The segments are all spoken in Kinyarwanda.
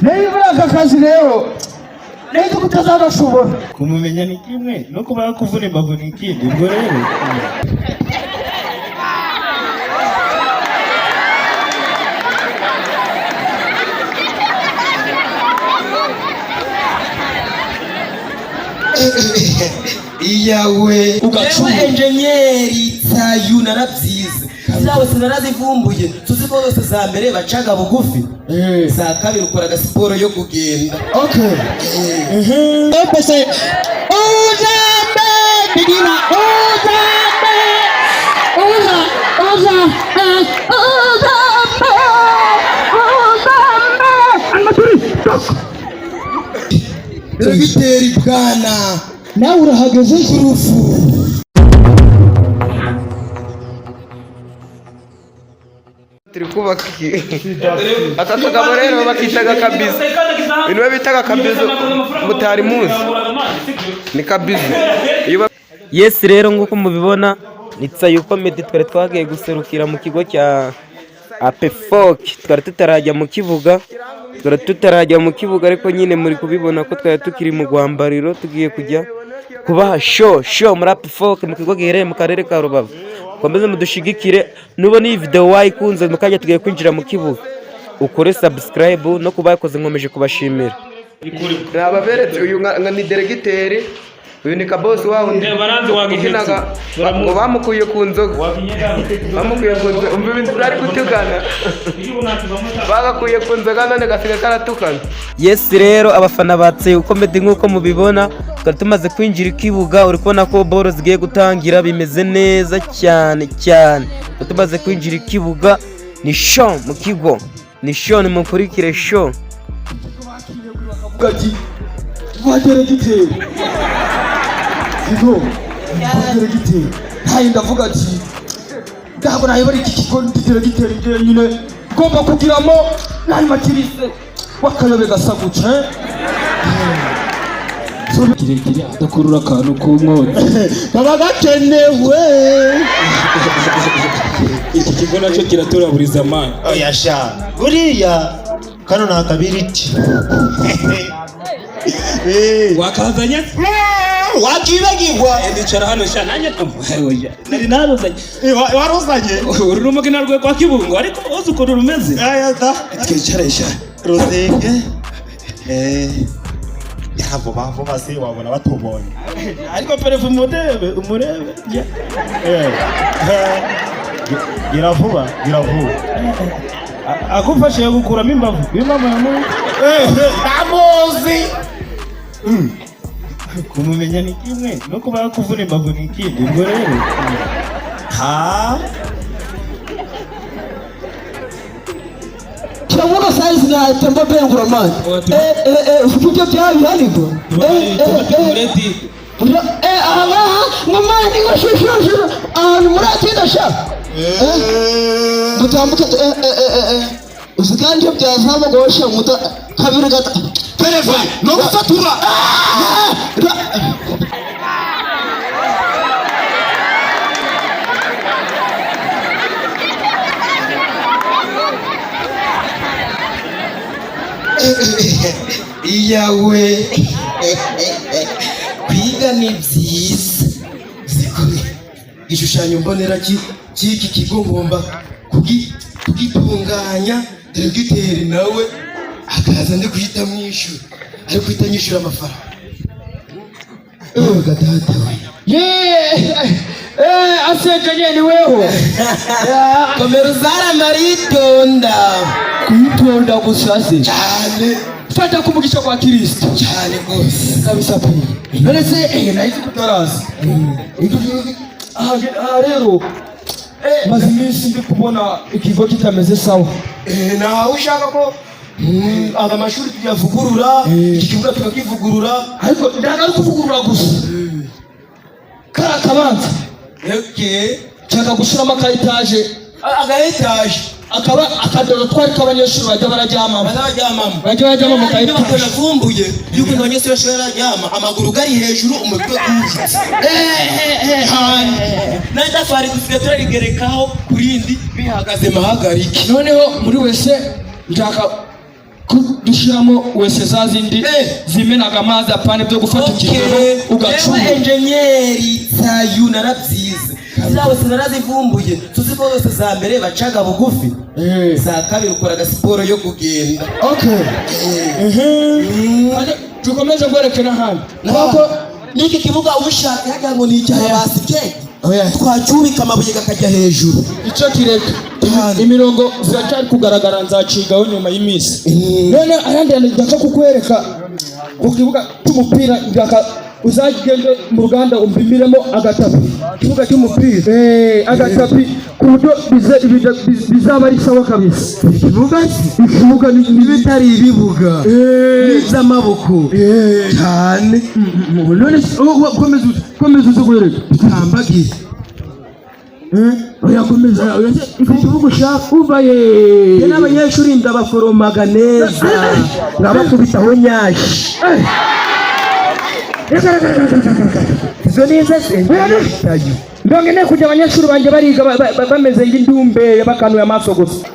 Niba aka kazi rero neza kutazabashobora kumumenya ni kimwe no kuba kuvuna imbavu ni ikindi ubwo rero iyawe ugacuwe enjenyeri tayu narabyize zawe sinarazivumbuye tuzi ko zose za mbere bacaga bugufi za kabiri ukora agasiporo yo kugenda okay epese uzambe bigina uzambe Dogiteri bwana nawe urahageze kurufu turi kubaka aka kagabo rero bakitaga kabizo bintu bitaga kabizo mutari muzi ni kabizo yes rero nguko mubibona nitsa yuko Meddy twari twagiye guserukira mu kigo cya APFOC twari tutarajya mu kibuga ariko nyine muri kubibona ko twari tukiri mu gwambariro tugiye kujya kubaha show muri APFOC mu kigo giherereye mu karere ka Rubavu komeze mudushigikire nubona iyi video wayikunze mukajya tugiye kwinjira mu kibuga ukore subscribe no kubakoze nkomeje kubashimira nababeretse uyu ni delegiteri uyu ni kabosi wawe baranze wagihetse ngo bamukuye ku nzoga umva ibintu byari gutukana bagakuye ku nzoga none gasiga karatukana yes rero abafana batse uko Meddy nkuko mubibona twari tumaze kwinjira ikibuga uri kubona ko boro zigiye gutangira bimeze neza cyane tumaze kwinjira ikibuga ni show mu kigo ni show ni mukurikire show gati waderegiteri Igo waderegiteri hayi ndavuga ati ndabwo nayibari iki kigo deregiteri ngiye nyine ngomba kugiramo nani matirise wakayobe gasaguce kirekire adakurura akantu k'umwotsi baba gakenewe iki kigo nacyo kiraturaburiza amani oya sha buriya kano nakabiriti wakazanye wakibagirwa ndicara hano sha nanjye nari naruzanye waruzanye uri n'umugina rwe kwa Kibungo ariko uzi ukuntu rumeze ayata twicare sha ruzenge vuba se wabona batubonye ariko perefu umurebe gira vuba agufashe gukuramo imbavu ndamuzi kumumenya ni kimwe no kuba kuvuna imbavu ni ikindi ubwo rero Kiamuka size na tembo bengura man ufike byabi hanigo aha ngomani ngashishishira ahantu muratinda sha mutambuke uzikanje byazaba gosha muta kabiri gata telefone no gusatura iyawe kwiga ni byiza igishushanyo mbonera cy'iki kigo ngomba kugitunganya deregiteri nawe akaza ndi guhita mwishyura ari guhita nyishyura amafaranga gatata asenjenye ni weho komera uzara maritonda kuyitonda gusa se cyane fata kumugisha kwa Kristo cyane gose kabisa pe none se nahise kutaraza aha rero maze iminsi ndi kubona ikigo kitameze sawa nawe ushaka ko aga mashuri tuyavugurura iki kibuga tukakivugurura ariko ndagara kuvugurura gusa kara kabanza cyaka gushiramo aka etaje akaba akadodo twari k'abanyeshuri bajya bararyamamo mu kayi yuko navumbuye yuko abanyeshuri bashobora bararyama amaguru gari hejuru umutwe ujutse n'indafari dusigaye turarigerekaho kurindi bihagaze mahagarike noneho muri wese njaka dushiramo wese za zindi zimenaga amazi apane byo gufata ikirero ugacuma. Engineeri Tayu narabyize zawe sinarazivumbuye tuzi ko zose za mbere bacaga bugufi za kabiri ukoraga siporo yo kugenda. Tukomeze kwerekana hano nako niki kibuga ubushaka yaga ngo ni icyaha basiketi twacubika amabuye gakajya hejuru icyo kireka imirongo ziracyari kugaragara nzacigaho nyuma y'imisi. None ayandi ndaka kukwereka ku kibuga cy'umupira ndaka uzagende mu ruganda umpimiremo agatapi kibuga cy'umupira agatapi ku buryo bizaba ari sawa kabisa. Ikibuga n'ibitari ibibuga n'iz'amaboko cyane. None komeza uzugwereka tambagiye oya komeza ikibuga ushaka uvaye n'abanyeshuri ndabaforomaga neza ngabakubitaho nyashi izo neza ndongene kujya abanyeshuri banjye bariga bameze nk'indumbe bakanuye amaso gusa.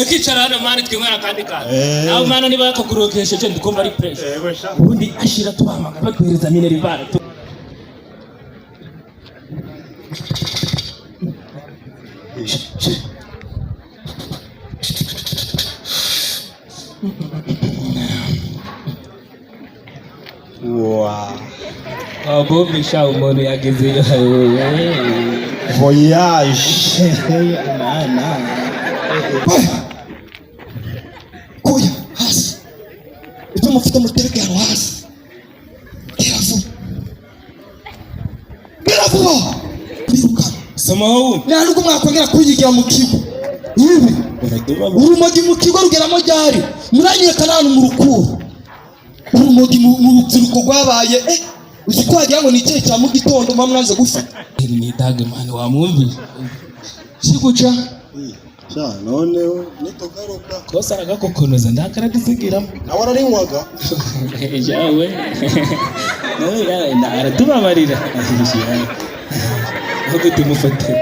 Akicara hano mani twimwana kandi nawe mana niba yakagurokesheje ndikumva ari pressure ubundi ashira tuhamagara batwereza minerivare Bobi sha umuntu yagezeyo voyage kuya hasi icyo mufite muterekano hasi biravuba biruka somaho ntabwo mwakongera kuyigira mu kigo ibi urumogi mu kigo rugeramo ryari muranyekana hano mu rukuru urumogi mu rubyiruko rwabaye uzi ko wagira ngo ni icyayi cya mu gitondo mba mwaje gufata ni dage mani wamwumvise siguca noneho nitugaruka kosa aragakokonoza ndakaragizigiramo nawe ararinywaga yawe aratubabarira ahubwo tumufate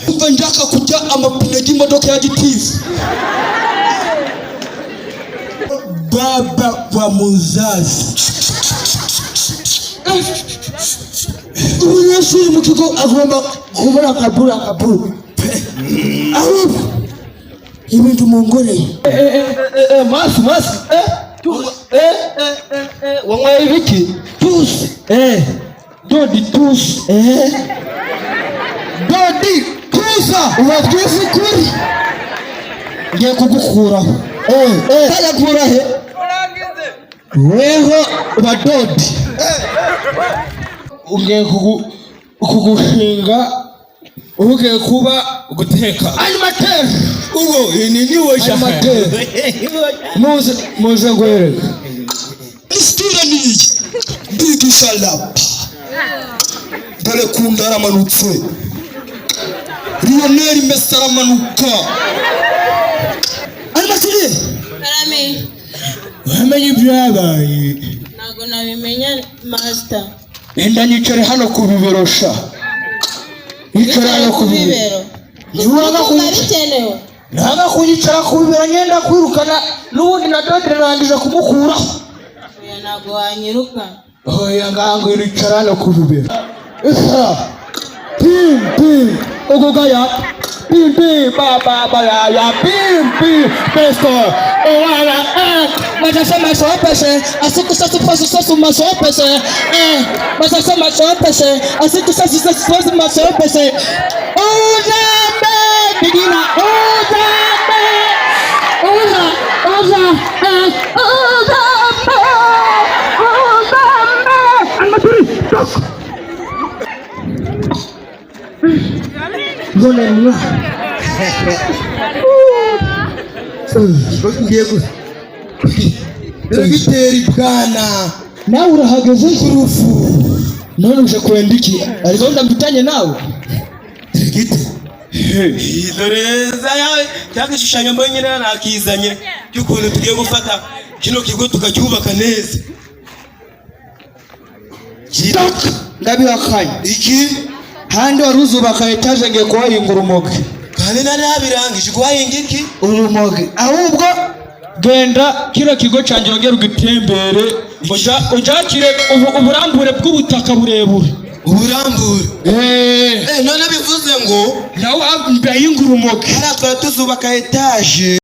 umva njaka kujya amapine y'imodoka ya gitifu baba wa muzazi umunyeshuri mu kigo agomba kubura akaburu ahubwo ibintu mungoreye masu wanyweye ibiki tusi dodi tusi dodi tusa uwabyuzi kuri ngiye kugukuraho kayakura he weho badodi ugiye kugushinga ugiye kuba guteka animateur uwo ini niwe animateur muze ngwereka isitira niyi bigisha lapa dore kunda aramanutse Lionel Messi aramanuka animateur Karame wamenye ibyabaye ntabwo nabimenya master enda nyicare hano ku bibero sha nyicare hano ku bibero ntabwo bikenewe ntabwo kunyicara ku bibero ngenda kwirukana n'ubundi na dodre narangije kumukuraho oya ntabwo wanyiruka oya ngango iricara hano ku bibero pim ogogaya pim baba ya pim pesto owana masasema sopese asikusasipasa masopese masasema sopese asikusasipasa masopese uzambe digina uzambe animaturi Gone mwa ngiye Dogiteri bwana nawe urahageze kurufu none uje kwenda iki ariko ndamutanye nawe Dogiteri Doreza yawe cyagishushanyo mbonye nyine nakizanye cyukuntu tugiye gufata kino kigo tukacyubaka neza ndabihakanye iki handi wari uzubaka etaje ngiye kuhahinga urumogi. kandi nari nabirangije kuhahinga iki Urumogi ahubwo genda kino kigo cyanjye ongera ugitembere ujakire uburambure bw'ubutaka burebure. uburambure none bivuze ngo nawe mbahinga urumogi. hariya twari tuzubaka etaje